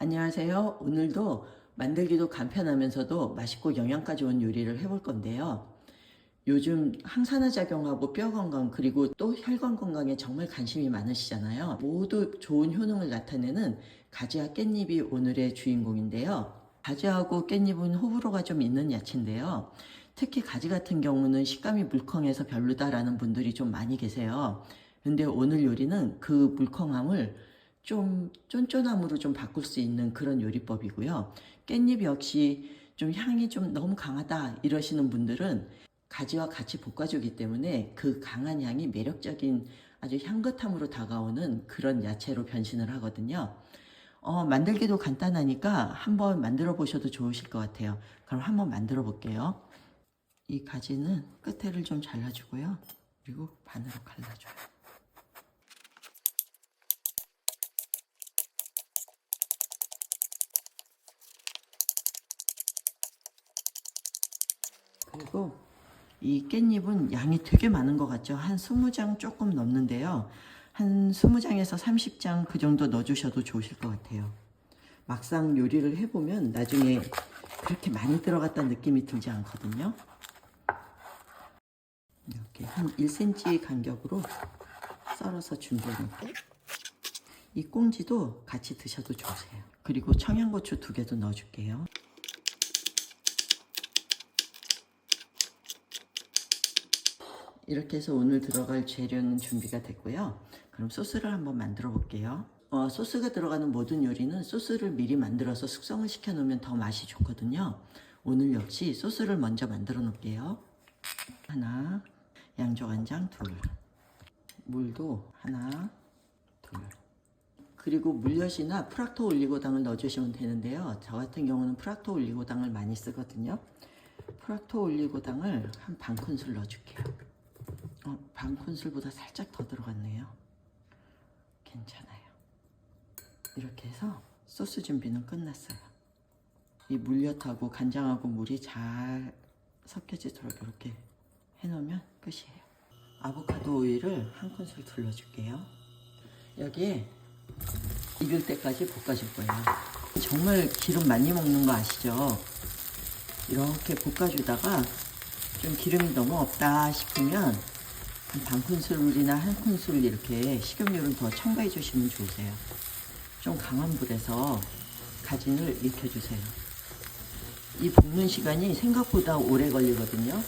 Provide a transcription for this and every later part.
안녕하세요. 오늘도 만들기도 간편하면서도 맛있고 영양가 좋은 요리를 해볼 건데요. 요즘 항산화 작용하고 뼈 건강 그리고 또 혈관 건강에 정말 관심이 많으시잖아요. 모두 좋은 효능을 나타내는 가지와 깻잎이 오늘의 주인공인데요. 가지하고 깻잎은 호불호가 좀 있는 야채인데요. 특히 가지 같은 경우는 식감이 물컹해서 별로다라는 분들이 좀 많이 계세요. 근데 오늘 요리는 그 물컹함을 좀 쫀쫀함으로 좀 바꿀 수 있는 그런 요리법이고요. 깻잎 역시 좀 향이 좀 너무 강하다 이러시는 분들은 가지와 같이 볶아주기 때문에 그 강한 향이 매력적인 아주 향긋함으로 다가오는 그런 야채로 변신을 하거든요. 만들기도 간단하니까 한번 만들어 보셔도 좋으실 것 같아요. 그럼 한번 만들어 볼게요. 이 가지는 끝에를 좀 잘라주고요. 그리고 반으로 갈라줘요. 그리고 이 깻잎은 양이 되게 많은 것 같죠? 한 20장 조금 넘는데요. 한 20장에서 30장 그 정도 넣어주셔도 좋으실 것 같아요. 막상 요리를 해보면 나중에 그렇게 많이 들어갔다는 느낌이 들지 않거든요. 이렇게 한 1cm 간격으로 썰어서 준비해 놓을게요. 이 꽁지도 같이 드셔도 좋으세요. 그리고 청양고추 2개도 넣어줄게요. 이렇게 해서 오늘 들어갈 재료는 준비가 됐고요. 그럼 소스를 한번 만들어 볼게요. 소스가 들어가는 모든 요리는 소스를 미리 만들어서 숙성을 시켜 놓으면 더 맛이 좋거든요. 오늘 역시 소스를 먼저 만들어 놓을게요. 하나, 양조간장 2, 물도 하나, 2. 그리고 물엿이나 프락토 올리고당을 넣어주시면 되는데요. 저 같은 경우는 프락토 올리고당을 많이 쓰거든요. 프락토 올리고당을 한 반 큰술 넣어줄게요. 반 큰술보다 살짝 더 들어갔네요. 괜찮아요. 이렇게 해서 소스 준비는 끝났어요. 이 물엿하고 간장하고 물이 잘 섞여지도록 이렇게 해놓으면 끝이에요. 아보카도 오일을 한 큰술 둘러줄게요. 여기에 익을 때까지 볶아줄 거예요. 정말 기름 많이 먹는 거 아시죠? 이렇게 볶아주다가 좀 기름이 너무 없다 싶으면 반 큰술이나 한 큰술 이렇게 식용유를 더 첨가해 주시면 좋으세요. 좀 강한 불에서 가진을 익혀주세요. 이 볶는 시간이 생각보다 오래 걸리거든요.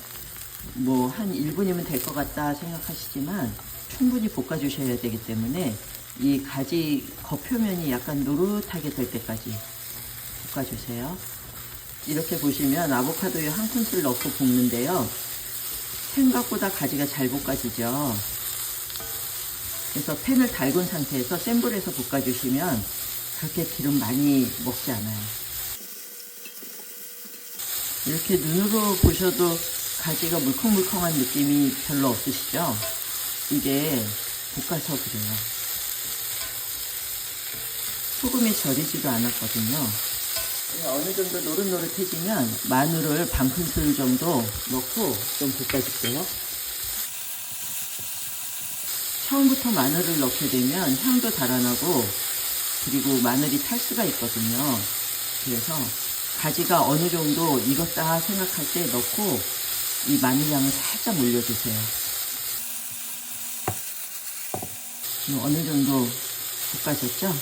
뭐 한 1분이면 될 것 같다 생각하시지만 충분히 볶아주셔야 되기 때문에 이 가지 겉표면이 약간 노릇하게 될 때까지 볶아주세요. 이렇게 보시면 아보카도에 한 큰술 넣고 볶는데요. 생각보다 가지가 잘 볶아지죠. 그래서 팬을 달군 상태에서 센 불에서 볶아주시면 그렇게 기름 많이 먹지 않아요. 이렇게 눈으로 보셔도 가지가 물컹물컹한 느낌이 별로 없으시죠? 이게 볶아서 그래요. 소금이 절이지도 않았거든요. 어느 정도 노릇노릇해지면 마늘을 반 큰술 정도 넣고 좀 볶아줄게요. 처음부터 마늘을 넣게 되면 향도 달아나고 그리고 마늘이 탈 수가 있거든요. 그래서 가지가 어느 정도 익었다 생각할 때 넣고 이 마늘향을 살짝 올려주세요. 어느 정도 볶아졌죠?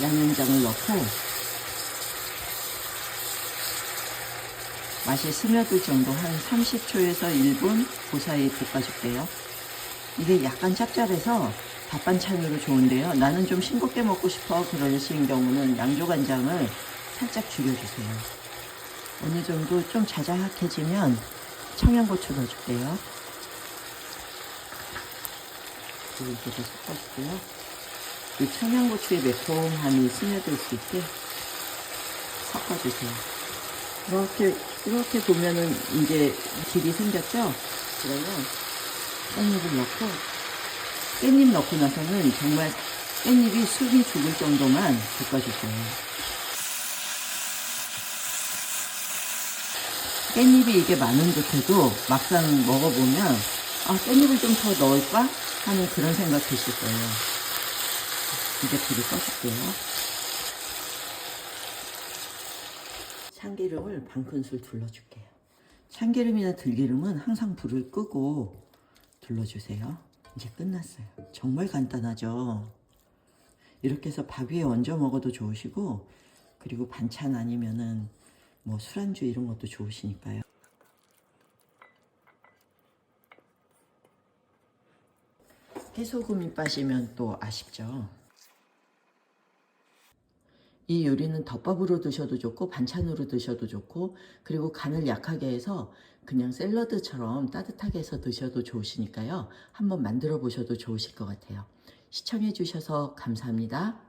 양념장을 넣고 맛이 스며들 정도 한 30초에서 1분 그 사이 볶아줄게요. 이게 약간 짭짤해서 밥반찬으로 좋은데요. 나는 좀 싱겁게 먹고 싶어 그러신 경우는 양조간장을 살짝 줄여주세요. 어느 정도 좀 자작해지면 청양고추 넣어줄게요. 그리고 이렇게 섞어줄게요. 이 청양고추의 매콤함이 스며들 수 있게 섞어주세요. 이렇게 보면은 이제 질이 생겼죠? 그러면 깻잎을 넣고, 깻잎 넣고 나서는 정말 깻잎이 숨이 죽을 정도만 볶아주세요. 깻잎이 이게 많은 듯해도 막상 먹어보면 깻잎을 좀 더 넣을까? 하는 그런 생각 드실 거예요. 이제 불을 꺼줄게요. 참기름을 반 큰술 둘러줄게요. 참기름이나 들기름은 항상 불을 끄고 둘러주세요. 이제 끝났어요. 정말 간단하죠? 이렇게 해서 밥 위에 얹어 먹어도 좋으시고, 그리고 반찬 아니면은 뭐 술안주 이런 것도 좋으시니까요. 해소금이 빠지면 또 아쉽죠. 이 요리는 덮밥으로 드셔도 좋고 반찬으로 드셔도 좋고, 그리고 간을 약하게 해서 그냥 샐러드처럼 따뜻하게 해서 드셔도 좋으시니까요. 한번 만들어 보셔도 좋으실 것 같아요. 시청해 주셔서 감사합니다.